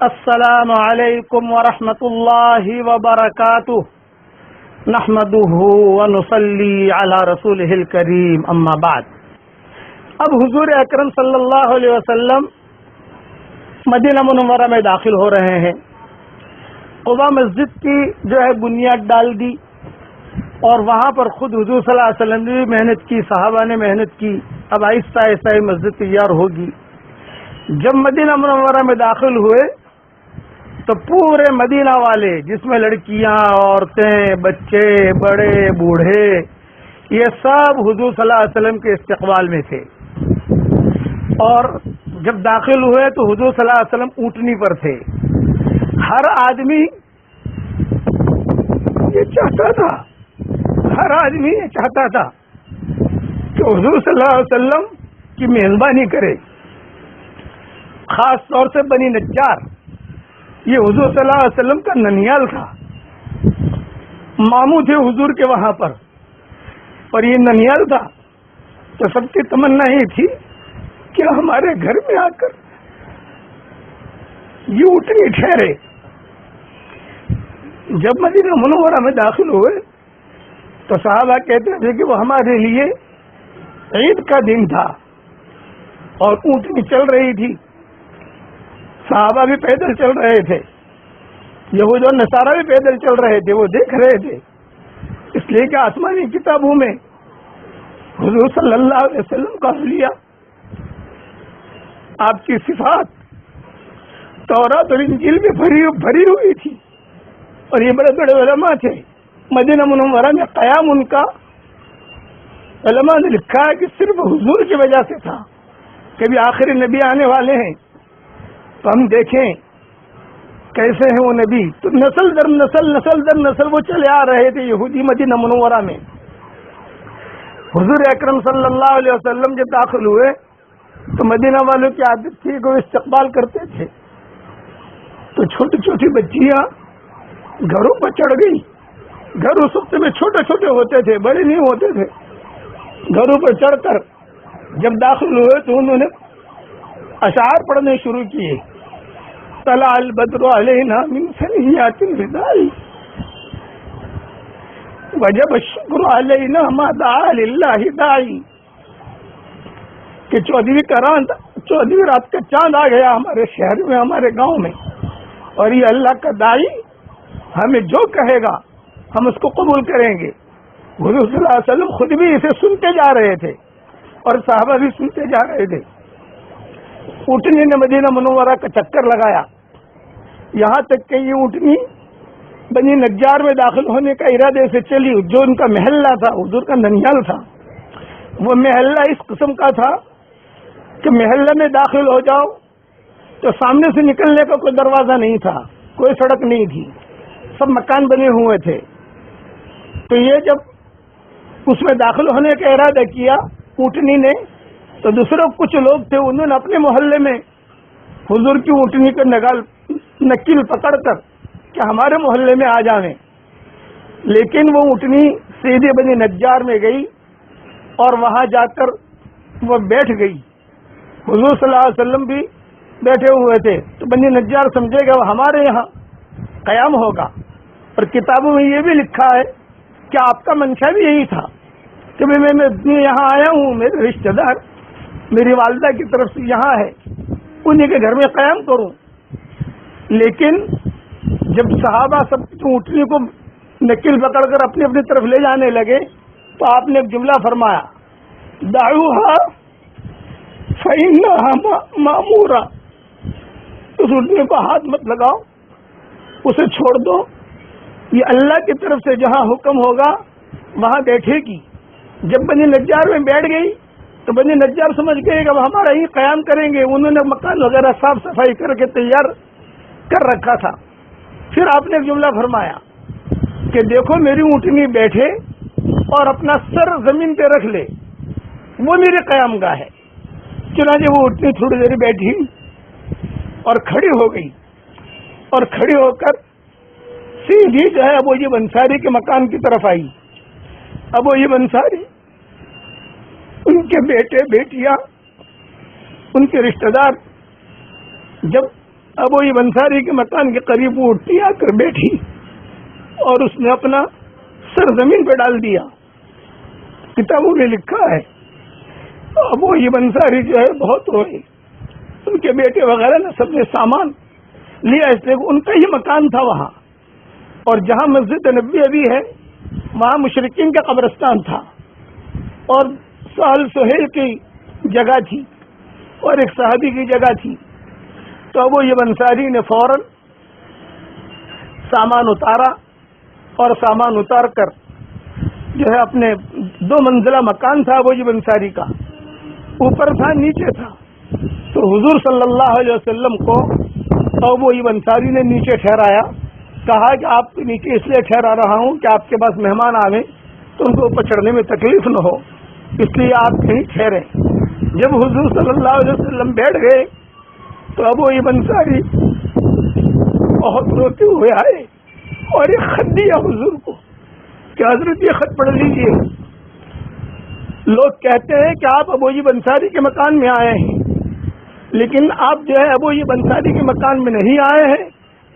السلام علیکم ورحمۃ اللہ وبرکاتہ نحمده ونصلی علی رسولہ الکریم اما بعد۔ اب حضور اکرم صلی اللہ علیہ وسلم مدینہ منورہ میں داخل ہو رہے ہیں۔ قباء مسجد کی جو ہے بنیاد ڈال دی اور وہاں پر خود حضور صلی اللہ علیہ وسلم نے بھی محنت کی، صحابہ نے محنت کی۔ اب آہستہ آہستہ مسجد تیار ہوگی۔ جب مدینہ منورہ میں داخل ہوئے تو پورے مدینہ والے، جس میں لڑکیاں، عورتیں، بچے، بڑے، بوڑھے، یہ سب حضور صلی اللہ علیہ وسلم کے استقبال میں تھے۔ اور جب داخل ہوئے تو حضور صلی اللہ علیہ وسلم اونٹنی پر تھے۔ ہر آدمی یہ چاہتا تھا کہ حضور صلی اللہ علیہ وسلم کی مہربانی کرے۔ خاص طور سے بنی نجار، یہ حضور صلی اللہ علیہ وسلم کا ننیال تھا، ماموں تھے حضور کے وہاں پر، اور یہ ننیال تھا تو سب کی تمنا یہ تھی کہ ہمارے گھر میں آ کر یہ اونٹنی ٹھہرے۔ جب مدینہ منورہ میں داخل ہوئے تو صحابہ کہتے تھے کہ وہ ہمارے لیے عید کا دن تھا اور اونٹنی چل رہی تھی، صحابہ بھی پیدل چل رہے تھے، یہود اور نصارہ بھی پیدل چل رہے تھے، وہ دیکھ رہے تھے۔ اس لیے کہ آسمانی کتابوں میں حضور صلی اللہ علیہ وسلم کا حلیہ، آپ کی صفات تورات اور انجیل میں بھری ہوئی تھی، اور یہ بڑے بڑے علماء تھے۔ مدینہ منورہ میں قیام ان کا علماء نے لکھا ہے کہ صرف حضور کی وجہ سے تھا کہ بھی آخری نبی آنے والے ہیں تو ہم دیکھیں کیسے ہیں وہ نبی۔ تو نسل در نسل وہ چلے آ رہے تھے یہودی مدینہ منورہ میں۔ حضور اکرم صلی اللہ علیہ وسلم جب داخل ہوئے تو مدینہ والوں کی عادت تھی کہ وہ استقبال کرتے تھے، تو چھوٹی چھوٹی بچیاں گھروں پر چڑھ گئی۔ گھر اس وقت میں چھوٹے چھوٹے ہوتے تھے، بڑے نہیں ہوتے تھے۔ گھروں پر چڑھ کر جب داخل ہوئے تو انہوں نے اشعار پڑھنے شروع کیے۔ طلع البدر علینا من ثنیات الوداع وجب الشکر علینا ما دعا للہ داعی، کہ 14ویں رات کا چاند آ گیا ہمارے شہر میں، ہمارے گاؤں میں، اور یہ اللہ کا داعی ہمیں جو کہے گا ہم اس کو قبول کریں گے۔ حضور صلی اللہ علیہ وسلم خود بھی اسے سنتے جا رہے تھے اور صحابہ بھی سنتے جا رہے تھے۔ اونٹنی نے مدینہ منورہ کا چکر لگایا، یہاں تک کہ یہ اونٹنی بنی نجار میں داخل ہونے کا ارادے سے چلی۔ جو ان کا محلہ تھا، حضور کا ننیال تھا، وہ محلہ اس قسم کا تھا کہ محلہ میں داخل ہو جاؤ تو سامنے سے نکلنے کا کوئی دروازہ نہیں تھا، کوئی سڑک نہیں تھی، سب مکان بنے ہوئے تھے۔ تو یہ جب اس میں داخل ہونے کا ارادہ کیا اونٹنی نے، تو دوسرے کچھ لوگ تھے، انہوں نے اپنے محلے میں حضور کی اونٹنی کا نکیل پکڑ کر کہ ہمارے محلے میں آ جائیں، لیکن وہ اونٹنی سیدھے بنی نجار میں گئی اور وہاں جا کر وہ بیٹھ گئی۔ حضور صلی اللہ علیہ وسلم بھی بیٹھے ہوئے تھے، تو بنی نجار سمجھے گا وہ ہمارے یہاں قیام ہوگا۔ اور کتابوں میں یہ بھی لکھا ہے کہ آپ کا منشا بھی یہی تھا کہ میں یہاں آیا ہوں، میرے رشتہ دار میری والدہ کی طرف سے یہاں ہے، انہیں کے گھر میں قیام کروں۔ لیکن جب صحابہ سب اونٹنی کو نکیل پکڑ کر اپنی اپنی طرف لے جانے لگے تو آپ نے ایک جملہ فرمایا، دعوها فإنها مأمورہ، اس اونٹنی کو ہاتھ مت لگاؤ، اسے چھوڑ دو، یہ اللہ کی طرف سے جہاں حکم ہوگا وہاں بیٹھے گی۔ جب بنی نجار میں بیٹھ گئی تو بنی نجار سمجھ گئے کہ اب ہمارا ہی قیام کریں گے، انہوں نے مکان وغیرہ صاف صفائی کر کے تیار کر رکھا تھا۔ پھر آپ نے ایک جملہ فرمایا کہ دیکھو میری اونٹنی بیٹھے اور اپنا سر زمین پہ رکھ لے، وہ میرے قیام گاہ ہے۔ چنانچہ وہ اونٹنی تھوڑی دیر بیٹھی اور کھڑی ہو گئی، اور کھڑی ہو کر سیدھی جو ہے ابو ایوب انصاری کے مکان کی طرف آئی۔ ابو ایوب انصاری، ان کے بیٹے بیٹیاں، ان کے رشتہ دار جب اب وہ ابن انصاری کے مکان کے قریب وہ اٹھتی آ کر بیٹھی اور اس نے اپنا سر زمین پہ ڈال دیا. کتابوں میں لکھا ہے اب وہ ابن انصاری جو ہے بہت روئے. ان کے بیٹے وغیرہ نے سب نے سامان لیا، اس لیے ان کا ہی مکان تھا وہاں، اور جہاں مسجد نبوی ابھی ہے وہاں مشرکین کا قبرستان تھا اور سہل سہیل کی جگہ تھی اور ایک صحابی کی جگہ تھی. تو اب وہ ابن انصاری نے فوراً سامان اتارا اور سامان اتار کر جو ہے اپنے 2 منزلہ مکان تھا وہ ابن انصاری کا، اوپر تھا نیچے تھا. تو حضور صلی اللہ علیہ وسلم کو اب وہ ابن انصاری نے نیچے ٹھہرایا، کہا کہ آپ نیچے اس لیے ٹھہرا رہا ہوں کہ آپ کے پاس مہمان آویں تو ان کو اوپر چڑھنے میں تکلیف نہ ہو، اس لیے آپ کہیں ٹھہریں. جب حضور صلی اللہ علیہ وسلم بیٹھ گئے تو اب وہ ابن انصاری بہت روتے ہوئے آئے اور ایک خط دیا حضور کو کہ حضرت یہ خط پڑھ لیجئے. لوگ کہتے ہیں کہ آپ ابو ابن انصاری کے مکان میں آئے ہیں، لیکن آپ جو ہے ابو ابن انصاری کے مکان میں نہیں آئے ہیں،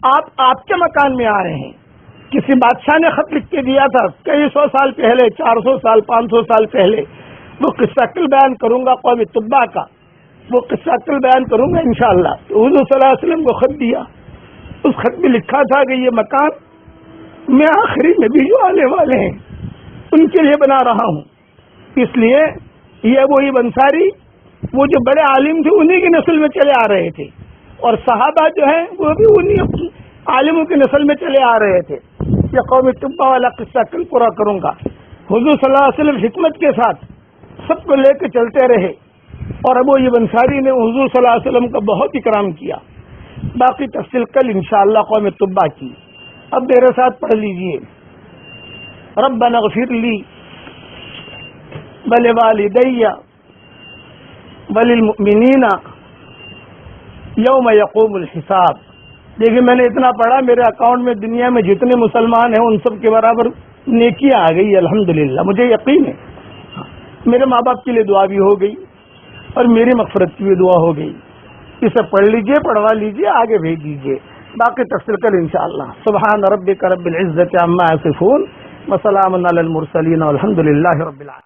آپ کے مکان میں آئے ہیں. کسی بادشاہ نے خط لکھ کے دیا تھا کئی 100 سال پہلے، 400 سال 500 سال پہلے. وہ قصہ کل بیان کروں گا قوم تبا کا، وہ قصہ کل بیان کروں گا انشاءاللہ. تو حضور صلی اللہ علیہ وسلم کو خط دیا، اس خط میں لکھا تھا کہ یہ مکان میں آخری نبی جو آنے والے ہیں ان کے لیے بنا رہا ہوں. اس لیے یہ وہی ابن انصاری وہ جو بڑے عالم تھے انہی کی نسل میں چلے آ رہے تھے، اور صحابہ جو ہیں وہ بھی انہی عالموں کی نسل میں چلے آ رہے تھے. یہ قوم تبا والا قصہ کل پورا کروں گا. حضور صلی اللہ علیہ وسلم حکمت کے ساتھ سب کو لے کے چلتے رہے اور ابو ابن انصاری نے حضور صلی اللہ علیہ وسلم کا بہت اکرام کیا. باقی تفصیل کل انشاءاللہ قوم تبا کی. اب میرے ساتھ پڑھ لیجئے. ربنا اغفر لی ولوالدی وللمؤمنین یوم یقوم الحساب. دیکھیے میں نے اتنا پڑھا، میرے اکاؤنٹ میں دنیا میں جتنے مسلمان ہیں ان سب کے برابر نیکیاں آ گئی الحمدللہ. مجھے یقین ہے میرے ماں باپ کے لیے دعا بھی ہو گئی اور میری مغفرت کی بھی دعا ہو گئی. اسے پڑھ لیجئے، پڑھوا لیجئے، آگے بھیج دیجئے. باقی تفصیل کل انشاءاللہ. سبحان ربک رب العزت عما یصفون وسلام علی المرسلین والحمد للہ رب العالمین.